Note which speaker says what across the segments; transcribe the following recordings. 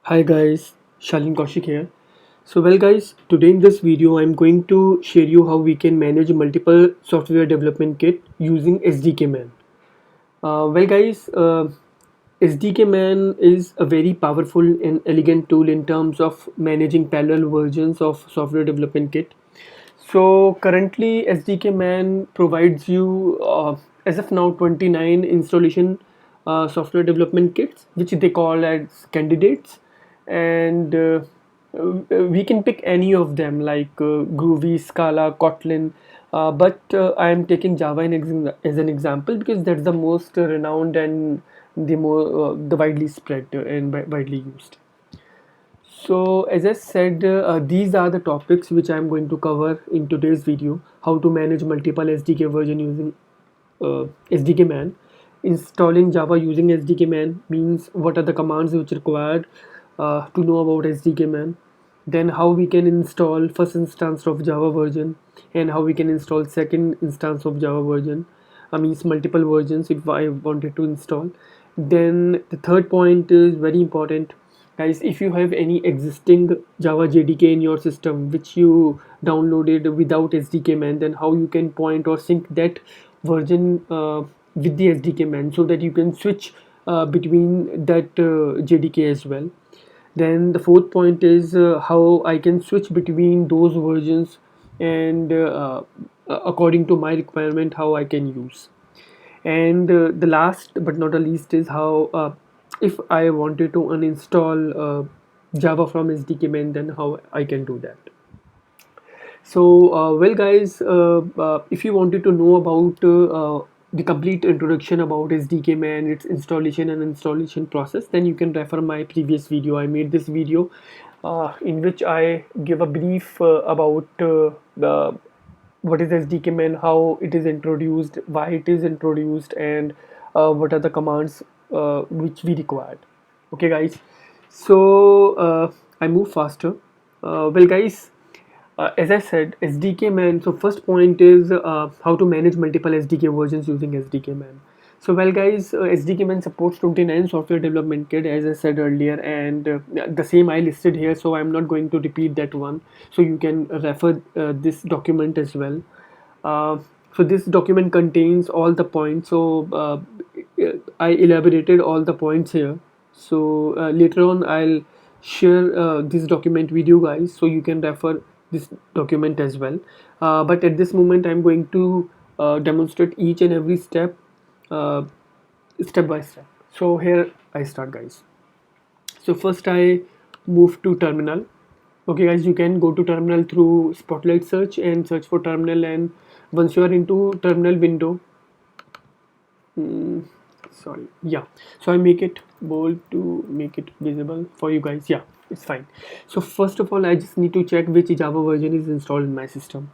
Speaker 1: Hi guys, Shalin Kaushik here. Guys, today in this video I'm going to share you how we can manage multiple software development kit using SDKMAN. SDKMAN is a very powerful and elegant tool in terms of managing parallel versions of software development kit. So currently SDKMAN provides you as of now 29 installation software development kits which they call as candidates, and we can pick any of them like Groovy, Scala, Kotlin, but I am taking Java as an example because that's the most renowned and the widely spread and widely used. So as I said, these are the topics which I'm going to cover in today's video: how to manage multiple SDK version using SDKMAN, installing Java using SDKMAN means what are the commands which are required to know about SDKMAN, then how we can install first instance of Java version and how we can install second instance of Java version. I means multiple versions if I wanted to install. Then the third point is very important, guys. If you have any existing Java JDK in your system which you downloaded without SDKMAN, then how you can point or sync that version with the SDKMAN so that you can switch between that JDK as well. Then the fourth point is how I can switch between those versions and according to my requirement how I can use. And the last but not the least is how if I wanted to uninstall Java from SDKMAN, then how I can do that. Guys, if you wanted to know about the complete introduction about SDKMAN, its installation and installation process, then you can refer my previous video. I made this video in which I give a brief about the what is SDKMAN, how it is introduced, why it is introduced, and what are the commands which we required. Okay, guys. I move faster. Guys, as I said, SDKMAN. So first point is how to manage multiple SDK versions using SDKMAN. Guys, SDKMAN supports 29 software development kit as I said earlier, and the same I listed here. So I'm not going to repeat that one. So you can refer this document as well. So this document contains all the points. I elaborated all the points here. Later on I'll share this document with you guys so you can refer this document as well, but at this moment I'm going to demonstrate each and every step uh, step by step. So here I start, guys. So first I move to terminal. Okay, guys, you can go to terminal through Spotlight search and search for terminal, and once you are into terminal window, sorry, yeah, so I make it bold to make it visible for you guys. Yeah, it's fine. So first of all I just need to check which Java version is installed in my system,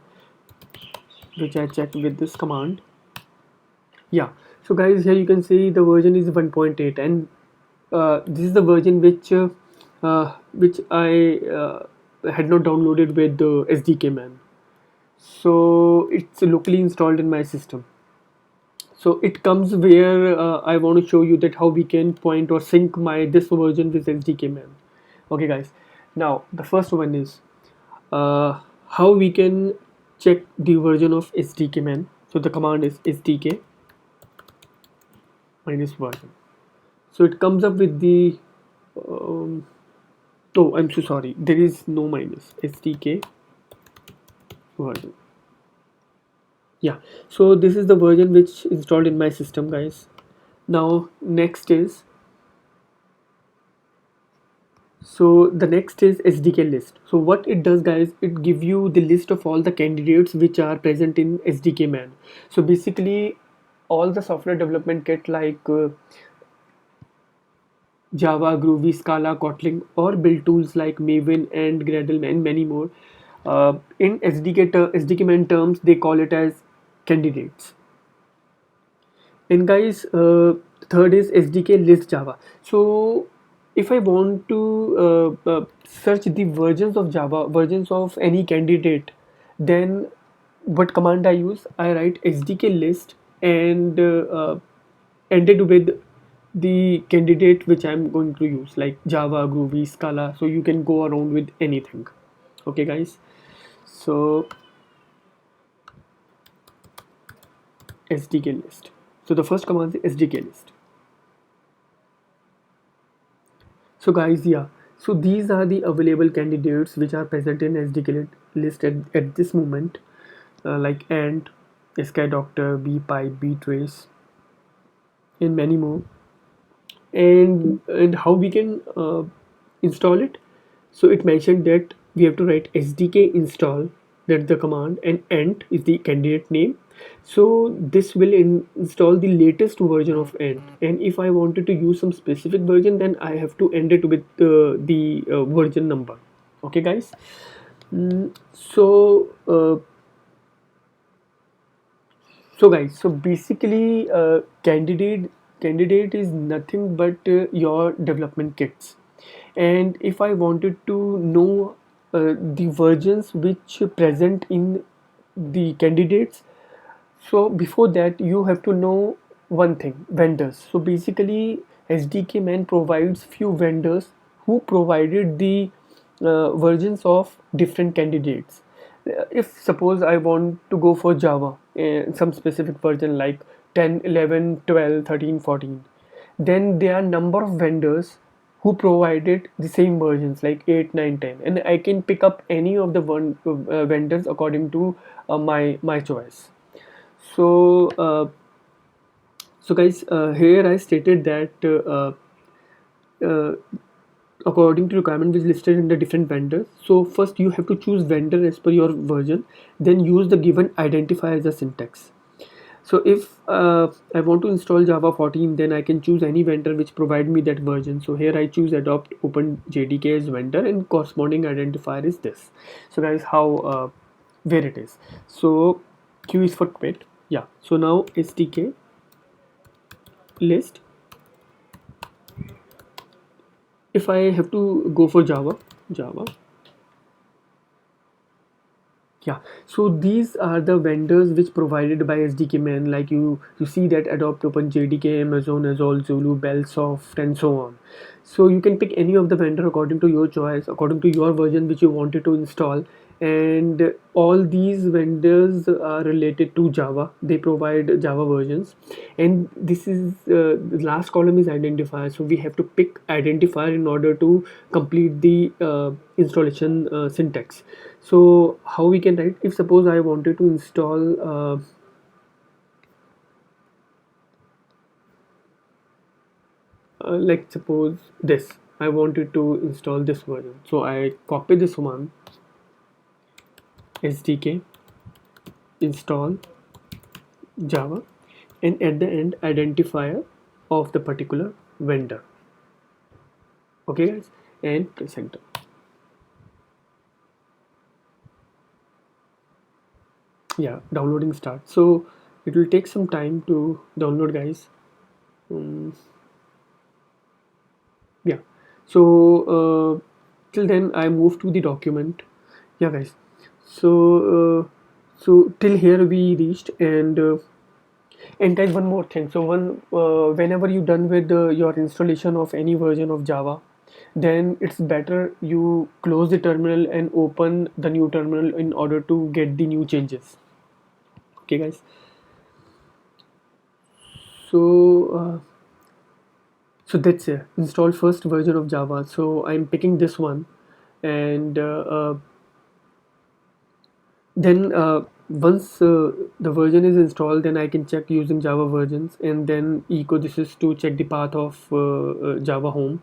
Speaker 1: which I checked with this command. Yeah, so guys, here you can see the version is 1.8, and this is the version which I had not downloaded with the SDKMAN. So it's locally installed in my system. So it comes where I want to show you that how we can point or sync my this version with SDKMAN. Okay, guys. Now the first one is how we can check the version of SDKMAN. So the command is SDK minus version. So it comes up with the oh, I'm so sorry, there is no minus. SDK version. Yeah, so this is the version which installed in my system, guys. Now next is the next is SDK list. So what it does, guys, it give you the list of all the candidates which are present in SDKMAN. So basically all the software development kit like Java, Groovy, Scala, Kotlin, or build tools like Maven and Gradle and many more. In SDKMAN terms, they call it as candidates. And guys, third is SDK list Java. So if I want to search the versions of Java, versions of any candidate, then what command I use? I write SDK list and ended with the candidate which I'm going to use, like Java, Groovy, Scala. So you can go around with anything. Okay, guys. So SDK list. So the first command is SDK list. So guys, yeah. So these are the available candidates which are present in SDK list at this moment, like Ant, Sky Doctor, BPipe, Btrace, and many more. And how we can install it? So it mentioned that we have to write SDK install, that's the command, and Ant is the candidate name. So this will install the latest version of Ant, and if I wanted to use some specific version, then I have to end it with the version number. Okay, guys. So guys, so basically candidate is nothing but your development kits. And if I wanted to know the versions which present in the candidates, so before that you have to know one thing: vendors. So basically SDKMAN provides few vendors who provided the versions of different candidates. If suppose I want to go for Java, some specific version like 10, 11, 12, 13, 14, then there are number of vendors who provided the same versions like 8, 9, 10, and I can pick up any of the vendors according to my choice. So so guys, here I stated that uh, according to requirement is listed in the different vendors. So first you have to choose vendor as per your version, then use the given identifier as a syntax. So if I want to install Java 14, then I can choose any vendor which provide me that version. So here I choose adopt open JDK as vendor, and corresponding identifier is this. So guys, how where it is. So Q is for quit. Yeah. So now SDK list. If I have to go for Java, yeah. So these are the vendors which provided by SDKMan. Like you see that Adopt Open JDK, Amazon, Azol, Zulu, Bellsoft, and so on. So you can pick any of the vendor according to your choice, according to your version which you wanted to install. And all these vendors are related to Java. They provide Java versions, and this is the last column is identifier. So we have to pick identifier in order to complete the installation syntax. So how we can write, if suppose I wanted to install like suppose this, I wanted to install this version, so I copy this one, SDK install Java, and at the end identifier of the particular vendor. Okay guys, and press enter. Yeah, downloading start. So it will take some time to download, guys. Yeah. So till then I move to the document. Yeah guys, so so till here we reached. And guys, one more thing. So whenever you're done with your installation of any version of Java, then it's better you close the terminal and open the new terminal in order to get the new changes. Okay guys. So so that's it, install first version of Java. So I'm picking this one. And then once the version is installed, then I can check using Java versions, and then echo this is to check the path of Java home.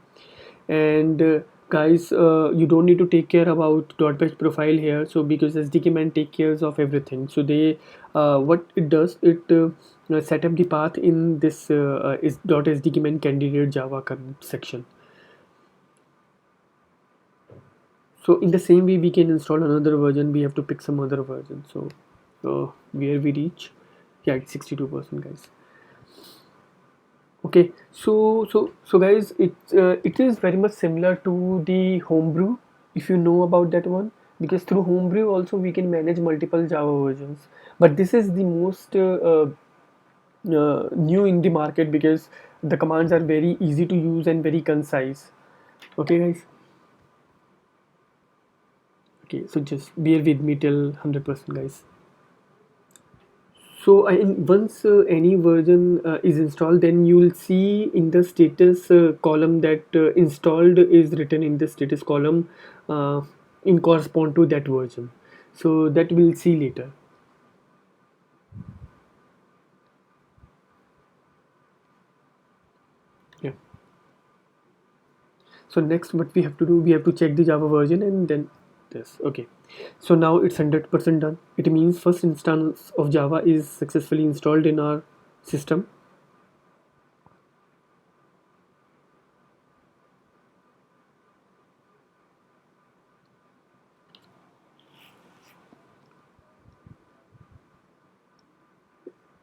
Speaker 1: And guys, you don't need to take care about .bash profile here, so because SDKMan take cares of everything. So they what it does, it set up the path in this is .sdkman candidate Java section. So in the same way we can install another version, we have to pick some other version. So where we reach, yeah, it's 62% guys. Okay, so guys, it is very much similar to the Homebrew, if you know about that one, because through Homebrew also we can manage multiple Java versions. But this is the most new in the market, because the commands are very easy to use and very concise. Okay guys, okay, so just bear with me till 100% guys. So once any version is installed, then you will see in the status column that installed is written in the status column uh, in correspond to that version. So that we'll see later. Yeah. So next what we have to do, we have to check the Java version and then this. Okay. So now it's 100% done. It means first instance of Java is successfully installed in our system.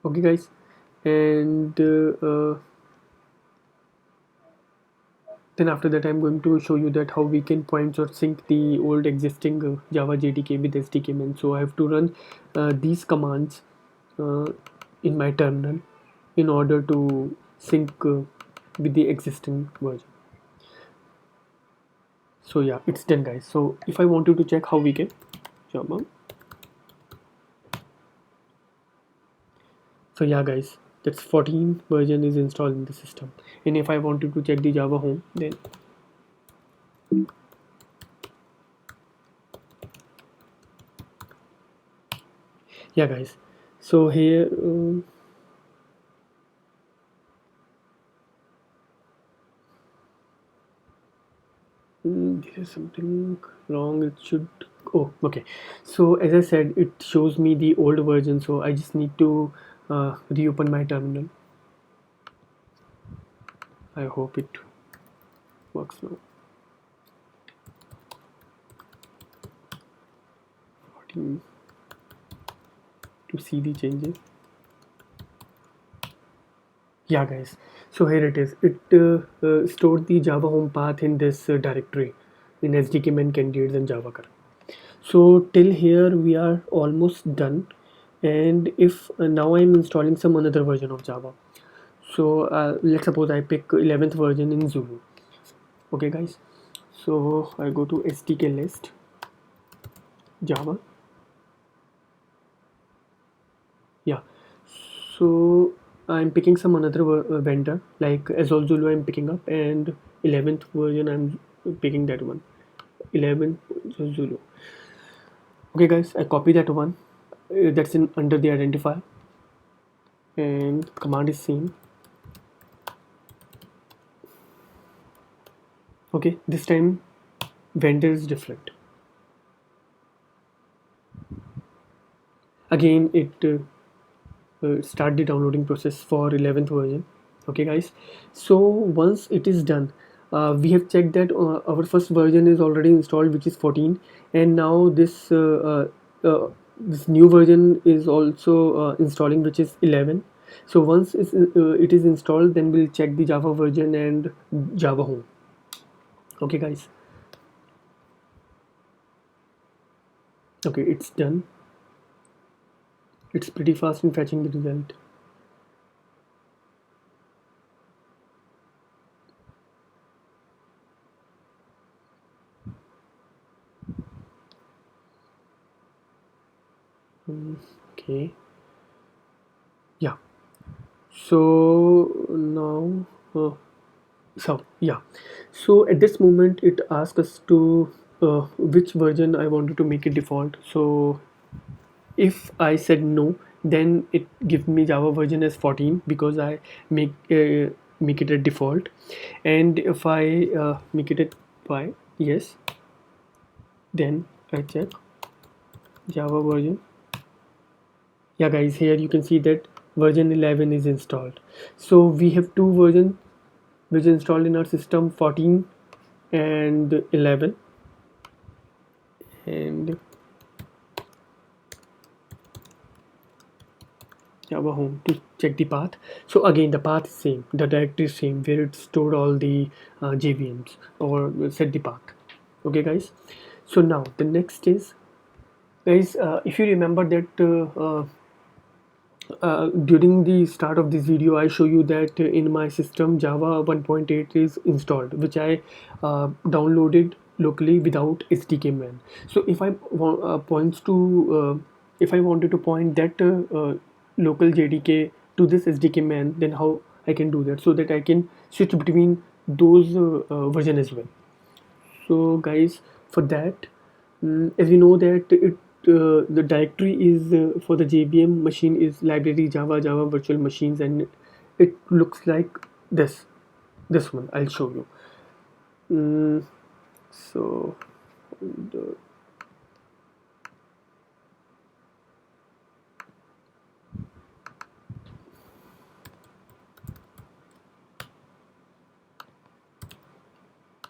Speaker 1: Okay guys, and then after that I'm going to show you that how we can point or sync the old existing Java JDK with SDKMAN. So I have to run these commands uh, in my terminal in order to sync with the existing version. So yeah, it's done guys. So if I wanted to check how we can Java. So yeah guys, that's 14 version is installed in the system. And if I wanted to check the Java home, then yeah guys, so here there is something wrong. It should, oh okay, so as I said, it shows me the old version, so I just need to reopen my terminal. I hope it works now. 14 to see the changes. Yeah guys, so here it is. It stored the Java home path in this directory in SDKMAN candidates and Java car. So till here we are almost done, and if now I'm installing some another version of Java. So let's suppose I pick 11th version in Zulu. Okay guys, so I go to SDK list Java. Yeah, so I'm picking some another vendor like Azol Zulu I'm picking up, and 11th version I'm picking that one, 11th Zulu. Okay guys, I copy that one, that's in under the identifier, and command is same. Okay, this time vendor is different. Again it start the downloading process for 11th version. Okay guys, so once it is done, we have checked that our first version is already installed, which is 14, and now this new version is also installing, which is 11. So once it is installed, then we'll check the Java version and Java home. Okay guys, okay, it's done. It's pretty fast in fetching the result. Okay, yeah, so now so yeah, so at this moment it asks us to which version I wanted to make it default. So if I said no, then it gives me Java version as 14 because I make it a default. And if I make it by yes, then I check Java version. Yeah guys, here you can see that version 11 is installed. So we have two versions which is installed in our system, 14 and 11, and Java home to check the path. So again the path is same, the directory is same where it stored all the JVMs or set the path. Okay guys, so now the next is guys, if you remember that during the start of this video I show you that in my system Java 1.8 is installed, which I downloaded locally without SDKMAN. So if I if I wanted to point that local JDK to this SDKMAN, then how I can do that so that I can switch between those version as well. So guys, for that, as we know that the directory is for the JVM machine is library Java virtual machines, and it looks like this one. I'll show you. So the,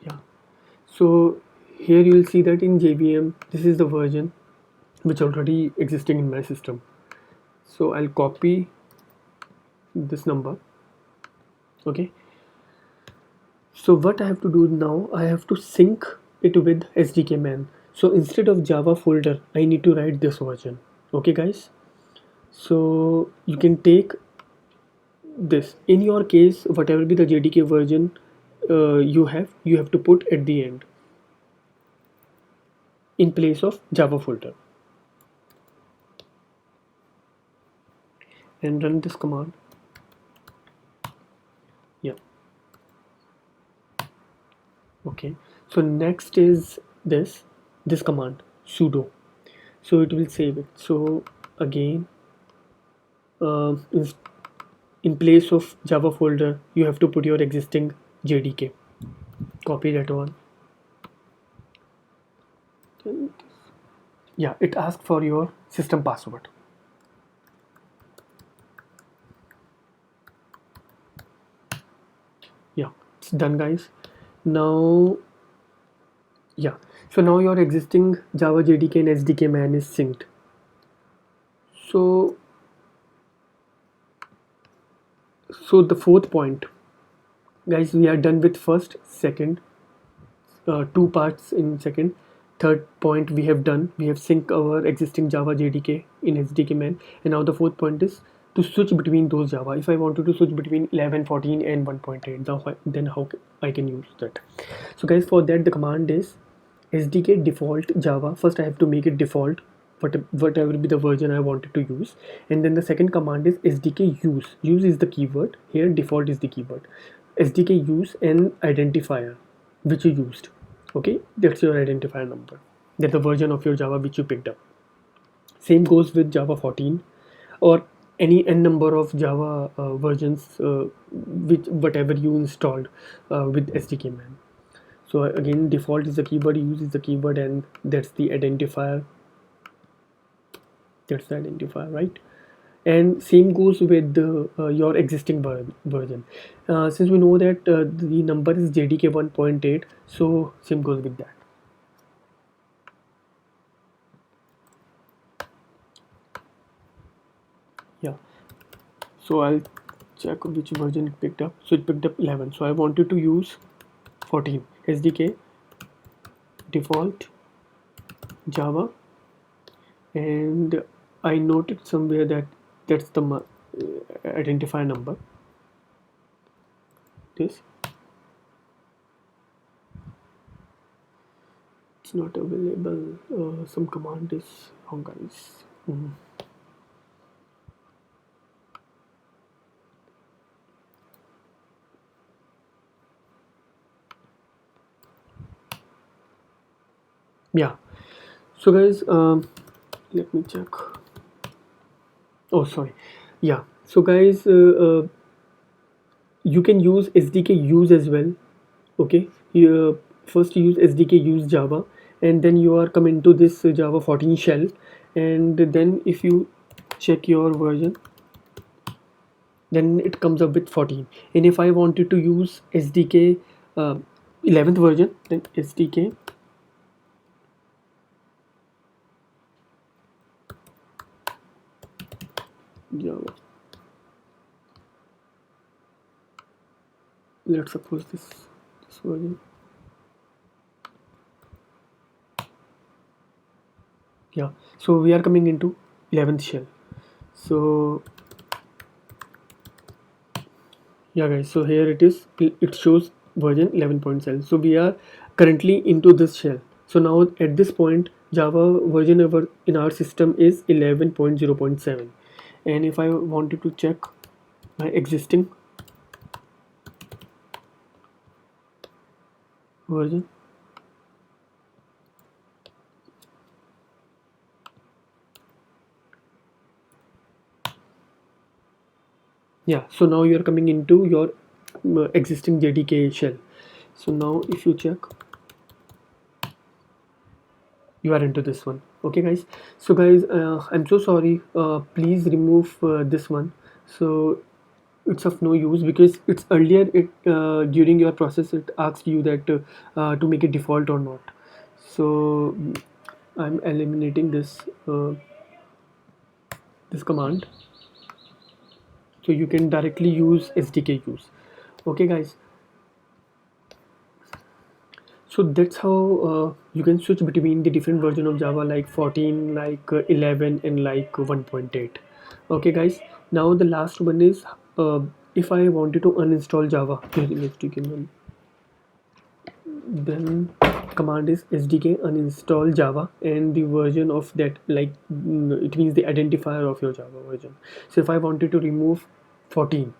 Speaker 1: yeah, so here you will see that in JVM this is the version which already existing in my system. So I'll copy this number. Okay, so what I have to do now, I have to sync it with SDKMAN. So instead of Java folder, I need to write this version. Okay guys, so you can take this. In your case, whatever be the JDK version you have to put at the end in place of Java folder, and run this command. Yeah, okay. So next is this command sudo. So it will save it. So again, uh, in place of Java folder, you have to put your existing JDK. Copy that one. Yeah, it asks for your system password. Yeah, it's done guys. Now, yeah, so now your existing Java JDK and SDKMAN is synced. So the fourth point, guys, we are done with first, second, two parts in second. Third point we have done, we have synced our existing Java JDK in SDKMAN, and now the fourth point is to switch between those Java. If I wanted to switch between 11, 14 and 1.8, then how I can use that. So guys, for that the command is SDK default Java. First I have to make it default, whatever be the version I wanted to use, and then the second command is SDK use. Use is the keyword here, default is the keyword. SDK use an identifier which you used. Okay, that's your identifier number, that's the version of your Java which you picked up. Same goes with Java 14 or any n number of Java versions which whatever you installed with SDKMAN. So again, default is the keyword, use is the keyword, and that's the identifier. That's the identifier, right? And same goes with your existing version. Since we know that the number is JDK 1.8, so same goes with that. Yeah, so I'll check which version it picked up. So it picked up 11, so I wanted to use 14. SDK default Java, and I noted somewhere that that's the identifier number. This it's not available. Some command is wrong, guys. Yeah, so guys, let me check. Oh sorry, yeah, so guys, you can use SDK use as well. Okay, you first use SDK use Java, and then you are coming to this Java 14 shell, and then if you check your version, then it comes up with 14. And if I wanted to use SDK 11th version, then SDK Java, let's suppose this version. Yeah, so we are coming into 11th shell. So Yeah guys, so here it is, it shows version 11.7. So we are currently into this shell. So now at this point Java version in our system is 11.0.7, and if I wanted to check my existing version, yeah, so now you are coming into your existing JDK shell. So now if you check, you are into this one. Okay guys, so guys, I'm so sorry, please remove this one. So it's of no use, because it's earlier, it during your process it asked you that to make it default or not. So I'm eliminating this command, so you can directly use SDK use. Okay guys, so that's how you can switch between the different version of Java, like 14, like 11, and like 1.8. Okay guys, now the last one is, if I wanted to uninstall Java using SDK, then command is SDK uninstall Java, and the version of that, like it means the identifier of your Java version. So if I wanted to remove 14,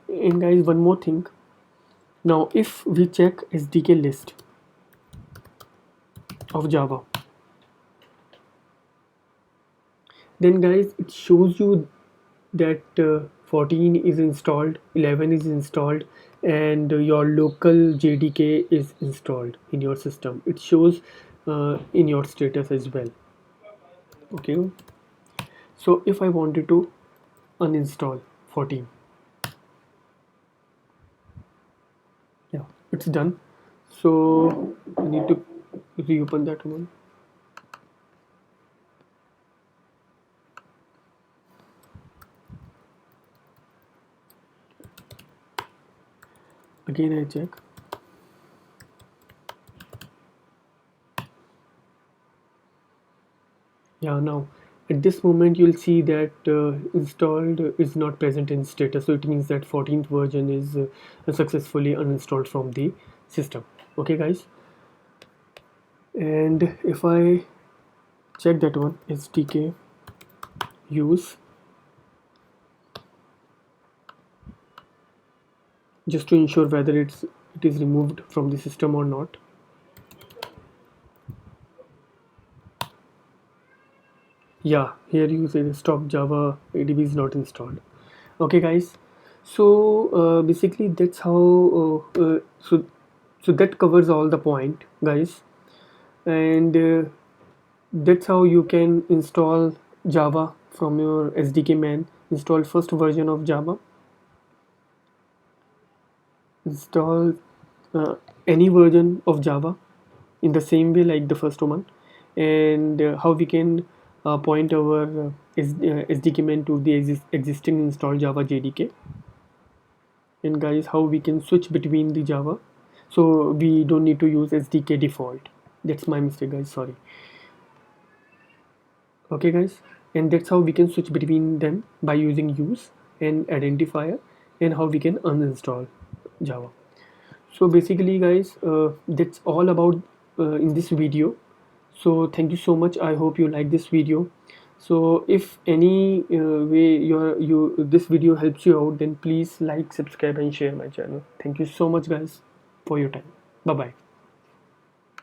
Speaker 1: and guys, one more thing, now if we check SDK list of Java, then guys it shows you that 14 is installed, 11 is installed, and your local JDK is installed in your system. It shows in your status as well. Okay, so if I wanted to uninstall 14, yeah, it's done. So I need to reopen that one. Again I check. Yeah, now at this moment you'll see that installed is not present in status, so it means that 14th version is successfully uninstalled from the system. Okay guys, and if I check that one, SDK use, just to ensure whether it is removed from the system or not. Yeah, here you say stop Java ADB is not installed. Okay guys, so basically that's how so that covers all the point guys, and that's how you can install Java from your SDKMAN. Install first version of Java, install any version of Java in the same way like the first one, and how we can point our SDKMAN to the existing installed Java JDK, and guys, how we can switch between the Java, so we don't need to use SDK default. That's my mistake guys, sorry. Okay guys, and that's how we can switch between them by using use and identifier, and how we can uninstall Java. So basically guys, that's all about in this video. So thank you so much, I hope you like this video. So if any way this video helps you out, then please like, subscribe, and share my channel. Thank you so much guys for your time. Bye bye.